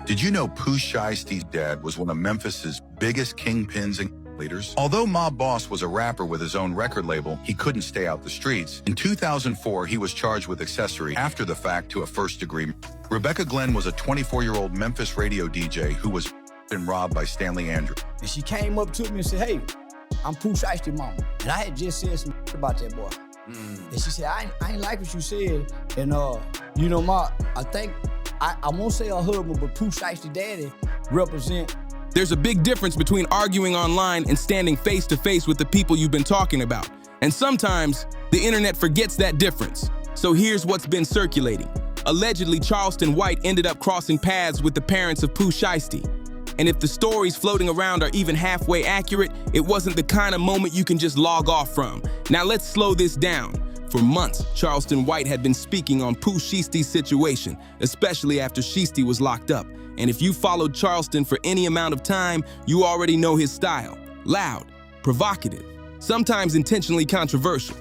Did you know Pooh Shiesty's dad was one of Memphis's biggest kingpins and leaders? Although Mob Boss was a rapper with his own record label, he couldn't stay out the streets. In 2004, he was charged with accessory after the fact to a first-degree. Rebecca Glenn was a 24-year-old Memphis radio DJ who was robbed by Stanley Andrews. And she came up to me and said, "Hey, I'm Pooh Shiesty mama." And I had just said some about that boy. And she said, I ain't like what you said. And you know, I think I won't say her husband, but Pooh Shiesty daddy represent. There's a big difference between arguing online and standing face to face with the people you've been talking about. And sometimes the internet forgets that difference. So here's what's been circulating. Allegedly, Charleston White ended up crossing paths with the parents of Pooh Shiesty. And if the stories floating around are even halfway accurate, it wasn't the kind of moment you can just log off from. Now let's slow this down. For months, Charleston White had been speaking on Pooh Shiesty's situation, especially after Shiesty was locked up. And if you followed Charleston for any amount of time, you already know his style. Loud, provocative, sometimes intentionally controversial.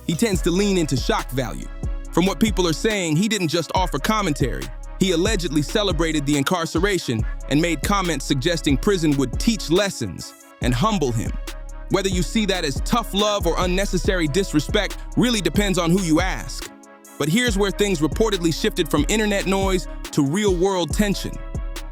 He tends to lean into shock value. From what people are saying, he didn't just offer commentary. He allegedly celebrated the incarceration and made comments suggesting prison would teach lessons and humble him. Whether you see that as tough love or unnecessary disrespect really depends on who you ask. But here's where things reportedly shifted from internet noise to real-world tension.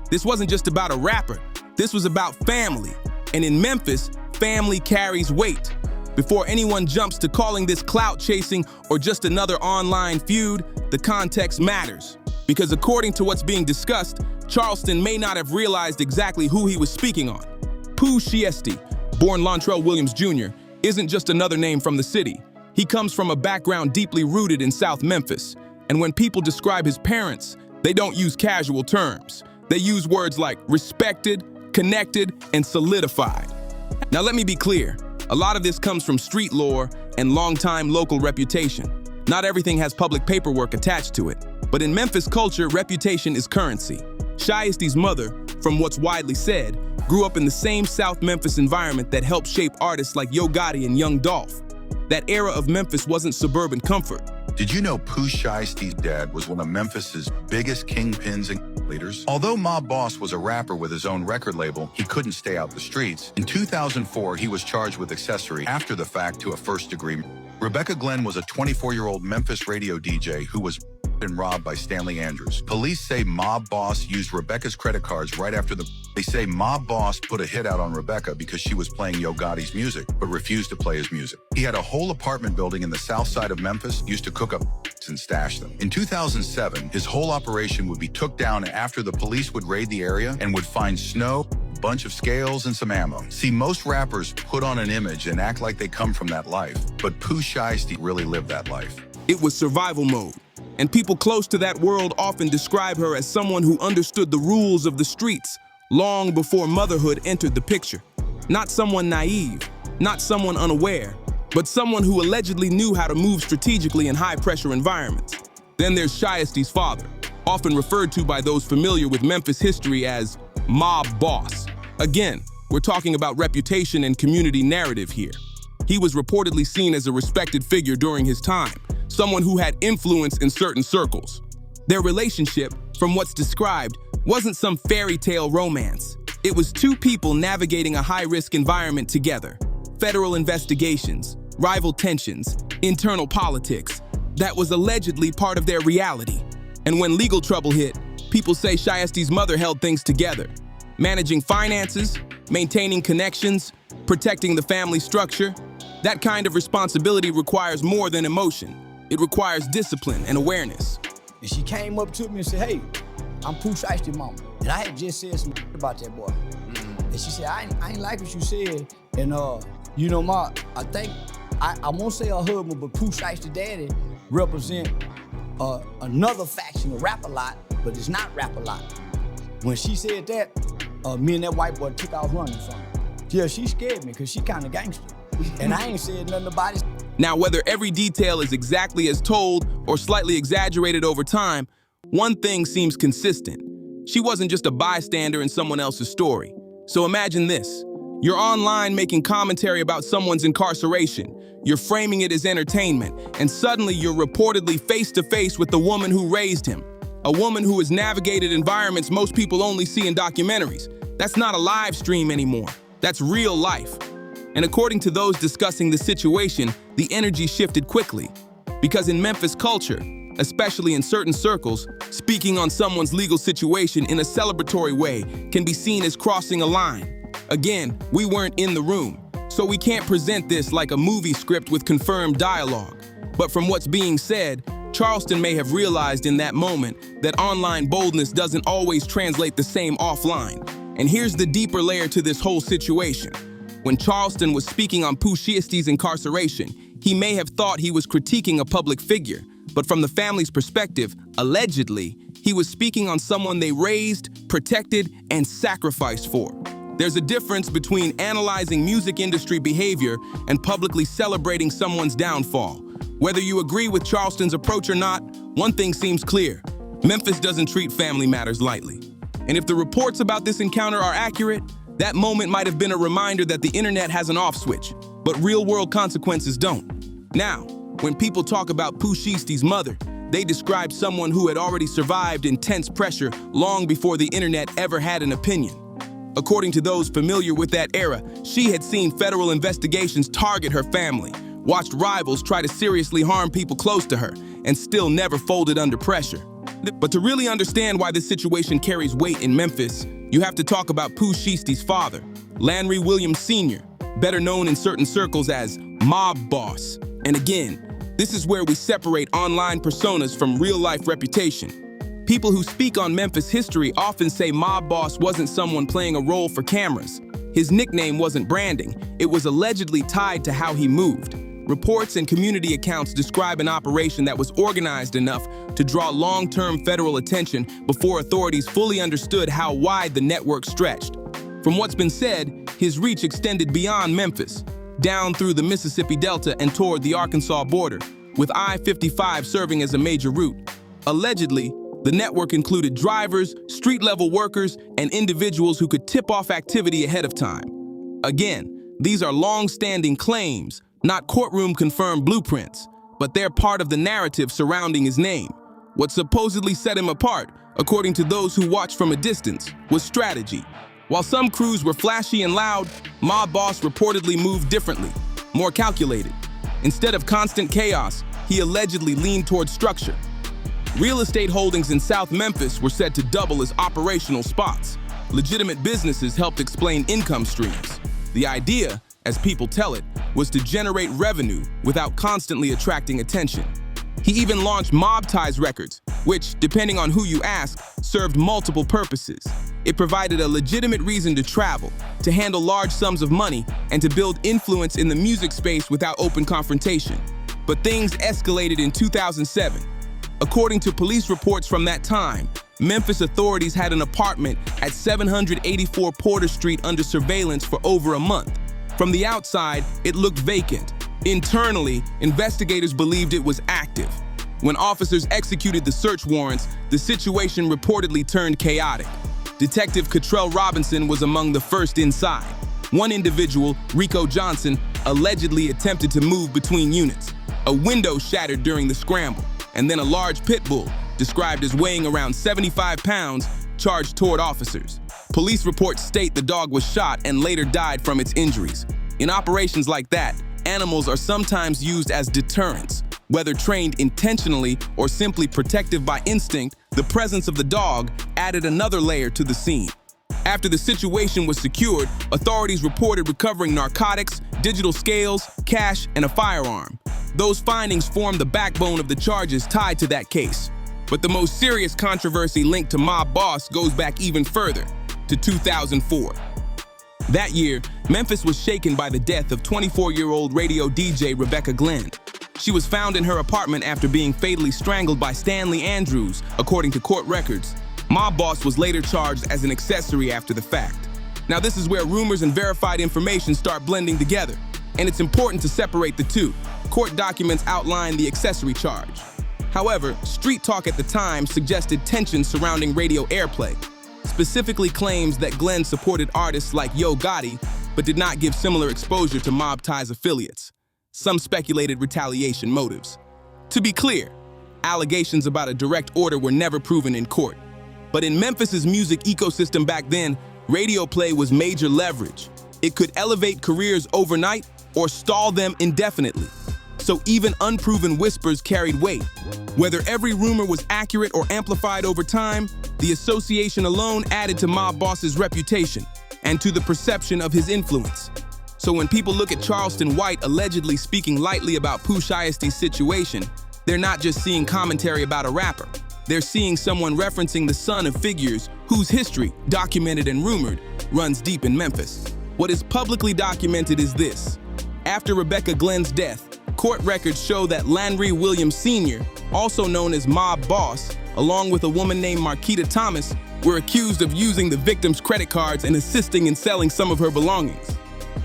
This wasn't just about a rapper. This was about family. And in Memphis, family carries weight. Before anyone jumps to calling this clout chasing or just another online feud, the context matters. Because according to what's being discussed, Charleston may not have realized exactly who he was speaking on. Pooh Shiesty, born Lontrell Williams Jr., isn't just another name from the city. He comes from a background deeply rooted in South Memphis. And when people describe his parents, they don't use casual terms. They use words like respected, connected, and solidified. Now let me be clear. A lot of this comes from street lore and longtime local reputation. Not everything has public paperwork attached to it. But in Memphis culture, reputation is currency. Shiesty's mother, from what's widely said, grew up in the same South Memphis environment that helped shape artists like Yo Gotti and Young Dolph. That era of Memphis wasn't suburban comfort. Did you know Pooh Shiesty's dad was one of Memphis's biggest kingpins and leaders? Although Mob Boss was a rapper with his own record label, he couldn't stay out the streets. In 2004, he was charged with accessory after the fact to a first-degree. Rebecca Glenn was a 24-year-old Memphis radio DJ who was robbed by Stanley Andrews. Police say Mob Boss used Rebecca's credit cards right after They say Mob Boss put a hit out on Rebecca because she was playing Yo Gotti's music, but refused to play his music. He had a whole apartment building in the south side of Memphis, used to cook up and stash them. In 2007, his whole operation would be took down after the police would raid the area and would find snow, a bunch of scales, and some ammo. See, most rappers put on an image and act like they come from that life, but Pooh Shiesty really lived that life. It was survival mode. And people close to that world often describe her as someone who understood the rules of the streets long before motherhood entered the picture. Not someone naive, not someone unaware, but someone who allegedly knew how to move strategically in high-pressure environments. Then there's Shiesty's father, often referred to by those familiar with Memphis history as Mob Boss. Again, we're talking about reputation and community narrative here. He was reportedly seen as a respected figure during his time, someone who had influence in certain circles. Their relationship, from what's described, wasn't some fairy tale romance. It was two people navigating a high-risk environment together. Federal investigations, rival tensions, internal politics. That was allegedly part of their reality. And when legal trouble hit, people say Shiesty's mother held things together, managing finances, maintaining connections, protecting the family structure. That kind of responsibility requires more than emotion. It requires discipline and awareness. And she came up to me and said, "Hey, I'm Pooh Shiesty mama." And I had just said some about that boy. And she said, I ain't like what you said. And you know, I think, I won't say her husband, but Pooh Shiesty daddy represent another faction of Rap-A-Lot, but it's not Rap-A-Lot. When she said that, me and that white boy took off running from her. Yeah, she scared me because she kind of gangster. And I ain't said nothing about it. Now, whether every detail is exactly as told or slightly exaggerated over time, one thing seems consistent. She wasn't just a bystander in someone else's story. So imagine this. You're online making commentary about someone's incarceration. You're framing it as entertainment, and suddenly you're reportedly face-to-face with the woman who raised him. a woman who has navigated environments most people only see in documentaries. That's not a live stream anymore. That's real life. And according to those discussing the situation, the energy shifted quickly. Because in Memphis culture, especially in certain circles, speaking on someone's legal situation in a celebratory way can be seen as crossing a line. Again, we weren't in the room, so we can't present this like a movie script with confirmed dialogue. But from what's being said, Charleston may have realized in that moment that online boldness doesn't always translate the same offline. And here's the deeper layer to this whole situation. When Charleston was speaking on Pooh Shiesty's incarceration, he may have thought he was critiquing a public figure, but from the family's perspective, allegedly, he was speaking on someone they raised, protected, and sacrificed for. There's a difference between analyzing music industry behavior and publicly celebrating someone's downfall. Whether you agree with Charleston's approach or not, one thing seems clear. Memphis doesn't treat family matters lightly. And if the reports about this encounter are accurate, that moment might have been a reminder that the internet has an off switch, but real-world consequences don't. Now, when people talk about Pooh Shiesty's mother, they describe someone who had already survived intense pressure long before the internet ever had an opinion. According to those familiar with that era, she had seen federal investigations target her family, watched rivals try to seriously harm people close to her, and still never folded under pressure. But to really understand why this situation carries weight in Memphis, you have to talk about Pooh Shiesty's father, Landry Williams Sr., better known in certain circles as Mob Boss. And again, this is where we separate online personas from real-life reputation. People who speak on Memphis history often say Mob Boss wasn't someone playing a role for cameras. His nickname wasn't branding, it was allegedly tied to how he moved. Reports and community accounts describe an operation that was organized enough to draw long-term federal attention before authorities fully understood how wide the network stretched. From what's been said, his reach extended beyond Memphis, down through the Mississippi Delta and toward the Arkansas border, with I-55 serving as a major route. Allegedly, the network included drivers, street-level workers, and individuals who could tip off activity ahead of time. Again, these are long-standing claims, not courtroom-confirmed blueprints, but they're part of the narrative surrounding his name. What supposedly set him apart, according to those who watched from a distance, was strategy. While some crews were flashy and loud, Mob Boss reportedly moved differently, more calculated. Instead of constant chaos, he allegedly leaned toward structure. Real estate holdings in South Memphis were said to double as operational spots. Legitimate businesses helped explain income streams. The idea, as people tell it, was to generate revenue without constantly attracting attention. He even launched Mob Ties Records, which, depending on who you ask, served multiple purposes. It provided a legitimate reason to travel, to handle large sums of money, and to build influence in the music space without open confrontation. But things escalated in 2007. According to police reports from that time, Memphis authorities had an apartment at 784 Porter Street under surveillance for over a month. From the outside, it looked vacant. Internally, investigators believed it was active. When officers executed the search warrants, the situation reportedly turned chaotic. Detective Cottrell Robinson was among the first inside. One individual, Rico Johnson, allegedly attempted to move between units. A window shattered during the scramble, and then a large pit bull, described as weighing around 75 pounds, charged toward officers. Police reports state the dog was shot and later died from its injuries. In operations like that, animals are sometimes used as deterrents. Whether trained intentionally or simply protective by instinct, the presence of the dog added another layer to the scene. After the situation was secured, authorities reported recovering narcotics, digital scales, cash, and a firearm. Those findings formed the backbone of the charges tied to that case. But the most serious controversy linked to Mob Boss goes back even further, to 2004. That year, Memphis was shaken by the death of 24-year-old radio DJ Rebecca Glenn. She was found in her apartment after being fatally strangled by Stanley Andrews, according to court records. Mob Boss was later charged as an accessory after the fact. Now this is where rumors and verified information start blending together, and it's important to separate the two. Court documents outline the accessory charge. However, street talk at the time suggested tensions surrounding radio airplay, specifically claims that Glenn supported artists like Yo Gotti, but did not give similar exposure to Mob Ties affiliates. Some speculated retaliation motives. To be clear, allegations about a direct order were never proven in court. But in Memphis's music ecosystem back then, radio play was major leverage. It could elevate careers overnight or stall them indefinitely. So even unproven whispers carried weight. Whether every rumor was accurate or amplified over time, the association alone added to Mob Boss's reputation and to the perception of his influence. So when people look at Charleston White allegedly speaking lightly about Pooh Shiesty's situation, they're not just seeing commentary about a rapper. They're seeing someone referencing the son of figures whose history, documented and rumored, runs deep in Memphis. What is publicly documented is this. After Rebecca Glenn's death, court records show that Landry Williams Sr., also known as Mob Boss, along with a woman named Marquita Thomas, were accused of using the victim's credit cards and assisting in selling some of her belongings.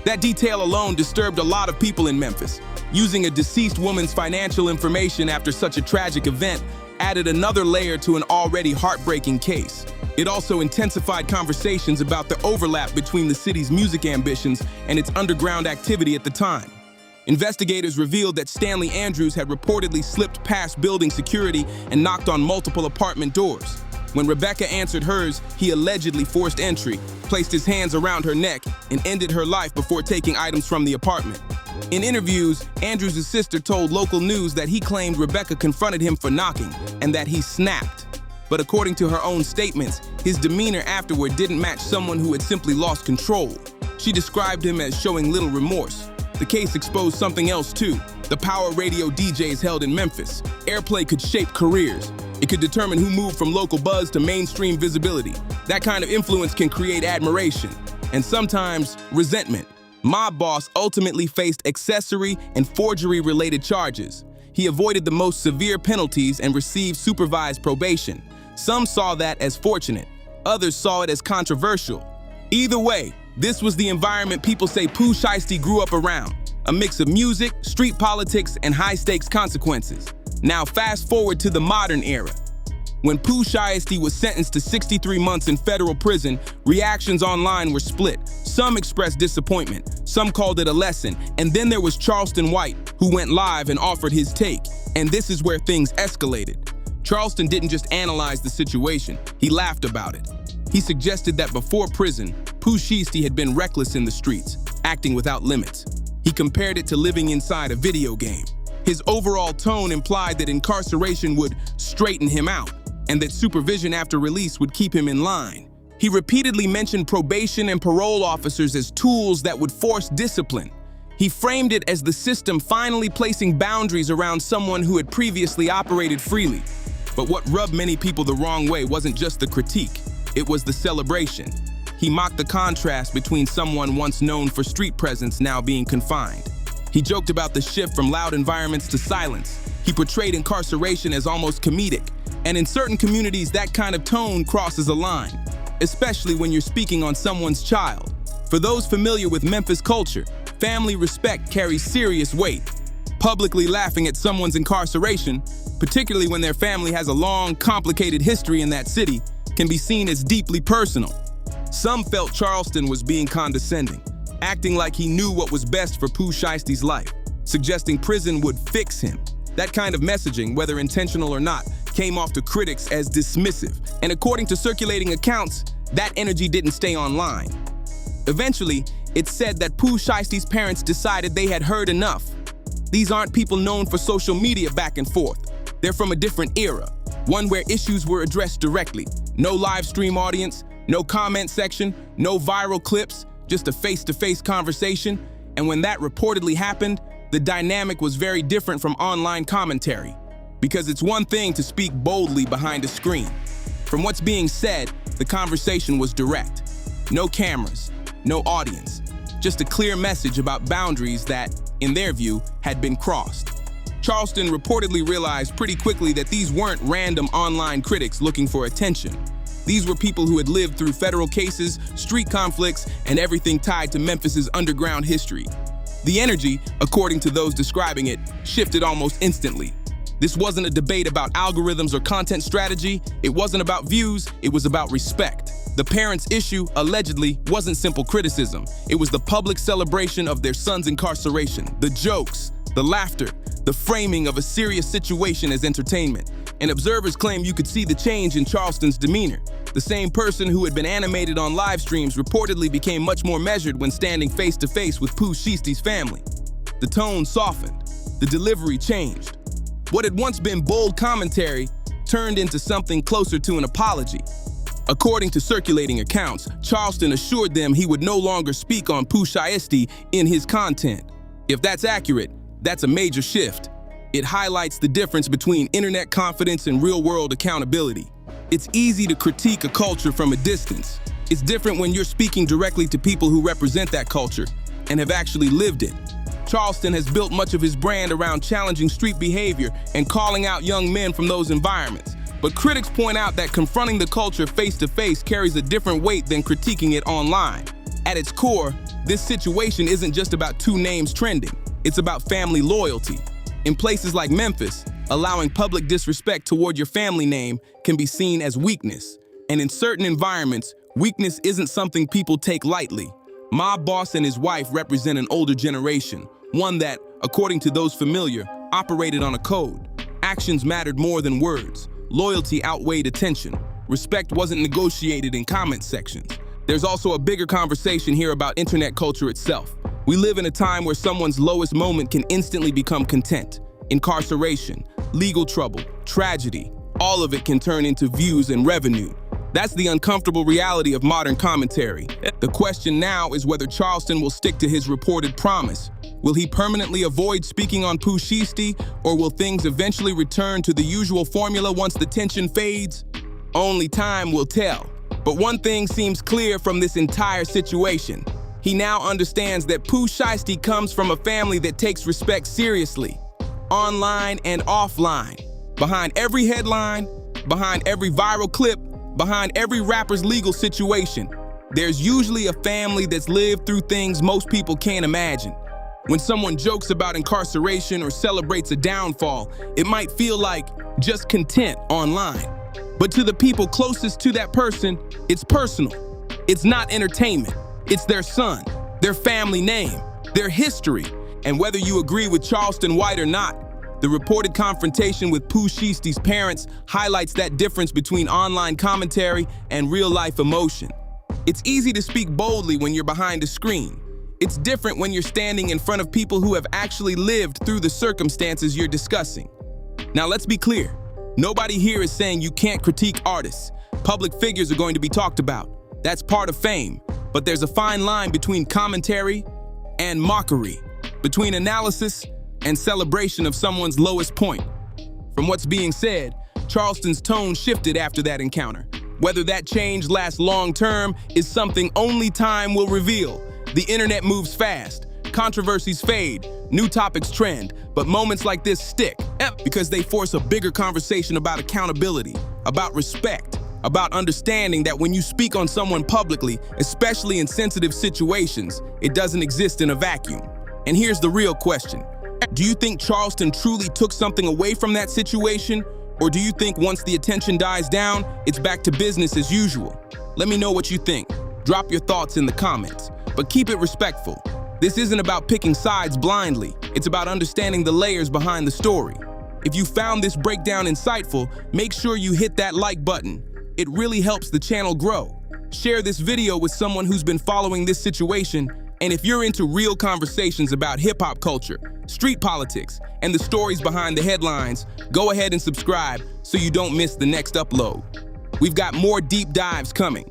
That detail alone disturbed a lot of people in Memphis. Using a deceased woman's financial information after such a tragic event added another layer to an already heartbreaking case. It also intensified conversations about the overlap between the city's music ambitions and its underground activity at the time. Investigators revealed that Stanley Andrews had reportedly slipped past building security and knocked on multiple apartment doors. When Rebecca answered hers, he allegedly forced entry, placed his hands around her neck, and ended her life before taking items from the apartment. In interviews, Andrews' sister told local news that he claimed Rebecca confronted him for knocking and that he snapped. But according to her own statements, his demeanor afterward didn't match someone who had simply lost control. She described him as showing little remorse. The case exposed something else too. The power radio DJs held in Memphis. Airplay could shape careers. It could determine who moved from local buzz to mainstream visibility. That kind of influence can create admiration and sometimes resentment. Mob Boss ultimately faced accessory and forgery-related charges. He avoided the most severe penalties and received supervised probation. Some saw that as fortunate. Others saw it as controversial. Either way, this was the environment people say Pooh Shiesty grew up around. A mix of music, street politics, and high-stakes consequences. Now fast forward to the modern era. When Pooh Shiesty was sentenced to 63 months in federal prison, reactions online were split. Some expressed disappointment, some called it a lesson, and then there was Charleston White, who went live and offered his take. And this is where things escalated. Charleston didn't just analyze the situation, he laughed about it. He suggested that before prison, Pooh Shiesty had been reckless in the streets, acting without limits. He compared it to living inside a video game. His overall tone implied that incarceration would straighten him out, and that supervision after release would keep him in line. He repeatedly mentioned probation and parole officers as tools that would force discipline. He framed it as the system finally placing boundaries around someone who had previously operated freely. But what rubbed many people the wrong way wasn't just the critique, it was the celebration. He mocked the contrast between someone once known for street presence now being confined. He joked about the shift from loud environments to silence. He portrayed incarceration as almost comedic. And in certain communities, that kind of tone crosses a line, especially when you're speaking on someone's child. For those familiar with Memphis culture, family respect carries serious weight. Publicly laughing at someone's incarceration, particularly when their family has a long, complicated history in that city, can be seen as deeply personal. Some felt Charleston was being condescending, acting like he knew what was best for Pooh Shiesty's life, suggesting prison would fix him. That kind of messaging, whether intentional or not, came off to critics as dismissive, and according to circulating accounts, that energy didn't stay online. Eventually, it's said that Pooh Shiesty's parents decided they had heard enough. These aren't people known for social media back and forth. They're from a different era, one where issues were addressed directly. No live stream audience, no comment section, no viral clips, just a face-to-face conversation. And when that reportedly happened, the dynamic was very different from online commentary. Because it's one thing to speak boldly behind a screen. From what's being said, the conversation was direct. No cameras, no audience, just a clear message about boundaries that, in their view, had been crossed. Charleston reportedly realized pretty quickly that these weren't random online critics looking for attention. These were people who had lived through federal cases, street conflicts, and everything tied to Memphis's underground history. The energy, according to those describing it, shifted almost instantly. This wasn't a debate about algorithms or content strategy. It wasn't about views, it was about respect. The parents' issue, allegedly, wasn't simple criticism. It was the public celebration of their son's incarceration. The jokes, the laughter, the framing of a serious situation as entertainment. And observers claim you could see the change in Charleston's demeanor. The same person who had been animated on live streams reportedly became much more measured when standing face to face with Pooh Shiesty's family. The tone softened, the delivery changed. What had once been bold commentary turned into something closer to an apology. According to circulating accounts, Charleston assured them he would no longer speak on Pooh Shiesty in his content. If that's accurate, that's a major shift. It highlights the difference between internet confidence and real-world accountability. It's easy to critique a culture from a distance. It's different when you're speaking directly to people who represent that culture and have actually lived it. Charleston has built much of his brand around challenging street behavior and calling out young men from those environments. But critics point out that confronting the culture face-to-face carries a different weight than critiquing it online. At its core, this situation isn't just about two names trending. It's about family loyalty. In places like Memphis, allowing public disrespect toward your family name can be seen as weakness. And in certain environments, weakness isn't something people take lightly. Mob Boss and his wife represent an older generation, one that, according to those familiar, operated on a code. Actions mattered more than words. Loyalty outweighed attention. Respect wasn't negotiated in comment sections. There's also a bigger conversation here about internet culture itself. We live in a time where someone's lowest moment can instantly become content. Incarceration, legal trouble, tragedy, all of it can turn into views and revenue. That's the uncomfortable reality of modern commentary. The question now is whether Charleston will stick to his reported promise. Will he permanently avoid speaking on Pooh Shiesty, or will things eventually return to the usual formula once the tension fades? Only time will tell. But one thing seems clear from this entire situation. He now understands that Pooh Shiesty comes from a family that takes respect seriously, online and offline. Behind every headline, behind every viral clip, behind every rapper's legal situation, there's usually a family that's lived through things most people can't imagine. When someone jokes about incarceration or celebrates a downfall, it might feel like just content online. But to the people closest to that person, it's personal. It's not entertainment. It's their son, their family name, their history. And whether you agree with Charleston White or not, the reported confrontation with Pooh Shiesty's parents highlights that difference between online commentary and real-life emotion. It's easy to speak boldly when you're behind a screen. It's different when you're standing in front of people who have actually lived through the circumstances you're discussing. Now, let's be clear. Nobody here is saying you can't critique artists. Public figures are going to be talked about. That's part of fame. But there's a fine line between commentary and mockery, between analysis and celebration of someone's lowest point. From what's being said, Charleston's tone shifted after that encounter. Whether that change lasts long-term is something only time will reveal. The internet moves fast, controversies fade, new topics trend, but moments like this stick because they force a bigger conversation about accountability, about respect, about understanding that when you speak on someone publicly, especially in sensitive situations, it doesn't exist in a vacuum. And here's the real question. Do you think Charleston truly took something away from that situation? Or do you think once the attention dies down, it's back to business as usual? Let me know what you think. Drop your thoughts in the comments. But keep it respectful. This isn't about picking sides blindly. It's about understanding the layers behind the story. If you found this breakdown insightful, make sure you hit that like button. It really helps the channel grow. Share this video with someone who's been following this situation. And if you're into real conversations about hip-hop culture, street politics, and the stories behind the headlines, go ahead and subscribe so you don't miss the next upload. We've got more deep dives coming.